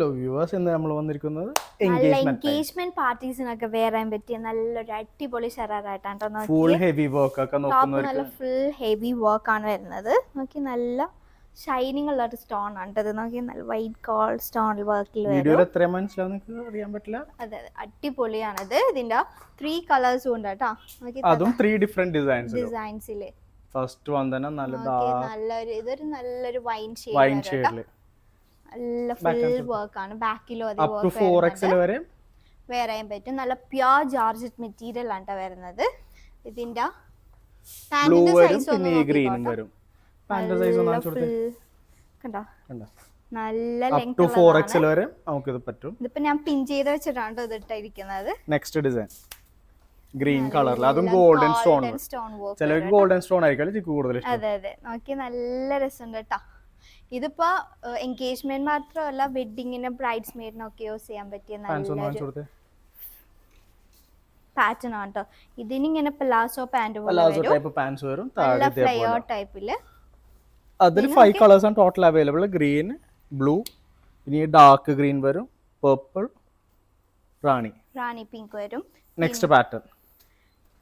Hello viewers, ഇന്ന് നമ്മൾ വന്നിരിക്കുന്നത് നല്ല എൻഗേജ്മെന്റ് പാർട്ടീസിനൊക്കെ വേറാൻ പറ്റിയ നല്ലൊരു അടിപൊളി ഷറാറായിട്ടാണ്. ഫുൾ ഹെവി വർക്ക് ഒക്കെ ടോപ്പ് നല്ല ഫുൾ ഹെവി വർക്ക് ആണ് വരുന്നത്. നോക്കി നല്ല ഷൈനിങ് ഉള്ള ഒരു സ്റ്റോൺ ആണ് ഇത്. നോക്കി നല്ല വൈറ്റ് ഗോൾഡ് സ്റ്റോൺ വർക്കിൽ വീഡിയോയിൽ എത്ര മനസ്സിലാവുന്ന അറിയാൻ പറ്റില്ല. അതെ അടിപൊളിയാണിത്. ഇതിന്റെ 3 കളേഴ്സും ഉണ്ട് കേട്ടോ. അതും 3 ഡിഫറെന്റ് ഡിസൈൻസില്. ഫസ്റ്റ് വൺ തന്നെ നല്ലൊരു ഇതൊരു നല്ലൊരു വൈൻ ഷെയ്ഡ്. നല്ല ഫുൾ വർക്ക് ആണ്. ബാക്കിലും അതേ വർക്ക് വരെ വേറെയും പറ്റും. നല്ല പ്യുർ ജോർജറ്റ് മെറ്റീരിയൽ ആണ് വരുന്നത്. ഇതിന്റെ പാന്റിന്റെ സൈസ് ഒന്ന് നോക്കിക്കോട്ടെ. കണ്ടോ നല്ല ലെങ്ത് വരെ നമുക്ക് ഇത് പറ്റും. ഇതിപ്പോ ഞാൻ പിൻ ചെയ്ത് വെച്ചിട്ടാണ് ഇത് ഇട്ടിരിക്കുന്നത്. നെക്സ്റ്റ് ഡിസൈൻ ഗ്രീൻ കളറിൽ, അതും ഗോൾഡൻ സ്റ്റോൺ വർക്ക്. ചിലർക്ക് ഗോൾഡൻ സ്റ്റോൺ ആയിരിക്കും കൂടുതൽ ഇഷ്ടം. അതെ അതെ, നോക്കി നല്ല രസമുണ്ട് കേട്ടോ. ഇതിപ്പോ എൻഗേജ്മെന്റ് മാത്രമല്ല, വെഡിങ്ങിന് ബ്രൈഡ്സ് മെയ്ഡിനൊക്കെ യൂസ് ചെയ്യാൻ പറ്റിയ നല്ലൊരു പാറ്റേൺ ആണ് കേട്ടോ. ഇതിനിങ്ങനെ പലാസോ പാന്റ് പോലെ വരും, നല്ല ഫ്ലെയർ ടൈപ്പില്. അതിൽ 5 കളേഴ്സ് ആണ് ടോട്ടൽ അവൈലബിൾ. ഗ്രീൻ, ബ്ലൂ, ഇനി ഡാർക്ക് ഗ്രീൻ വരും, പർപ്പിൾ, റാണി പിങ്ക് വരും. നെക്സ്റ്റ് പാറ്റേൺ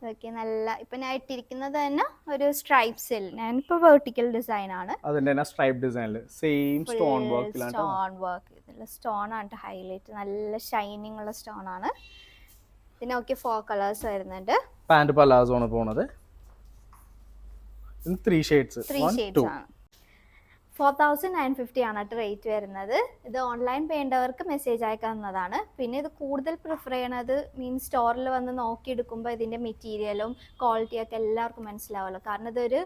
ഓക്കെ, നല്ല ഇപ്പൊ ഞാൻ ഇട്ടിരിക്കുന്നത് തന്നെ ഒരു സ്ട്രൈപ്സിൽ. ഞാനിപ്പോ വെർട്ടിക്കൽ ഡിസൈൻ ആണ്. അതിന്റെ തന്നെ സ്ട്രൈപ്പ് ഡിസൈനിൽ സെയിം സ്റ്റോൺ വർക്കിലാണ്. സ്റ്റോൺ വർക്ക് ഇതിൽ സ്റ്റോൺ ആണ് ഹൈലൈറ്റ്. നല്ല ഷൈനിങ് ഉള്ള സ്റ്റോൺ ആണ്. ഇതിനൊക്കെ 4 കളേഴ്സ് വരുന്നുണ്ട്. പാന്റ് പലാസോ ആണ് പോണത്. 3 ഷെയ്ഡ്സ് ആണ്. 4950 ആണ് റേറ്റ് വരുന്നത്. ഇത് ഓൺലൈൻ വേണ്ടവർക്ക് മെസ്സേജ് അയക്കാവുന്നതാണ്. പിന്നെ ഇത് കൂടുതൽ പ്രിഫർ ചെയ്യണത് മീൻസ് സ്റ്റോറിൽ വന്ന് നോക്കിയെടുക്കുമ്പോൾ ഇതിന്റെ മെറ്റീരിയലും ക്വാളിറ്റി ഒക്കെ എല്ലാവർക്കും മനസ്സിലാവുമല്ലോ. കാരണം ഇതൊരു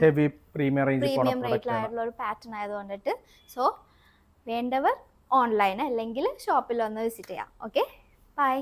ഹെവി പ്രീമിയം റേറ്റിലായിട്ടുള്ള ഒരു പാറ്റേൺ ആയതുകൊണ്ടിട്ട്. സോ വേണ്ടവർ ഓൺലൈൻ അല്ലെങ്കിൽ ഷോപ്പിൽ വന്ന് വിസിറ്റ് ചെയ്യാം. Okay, by.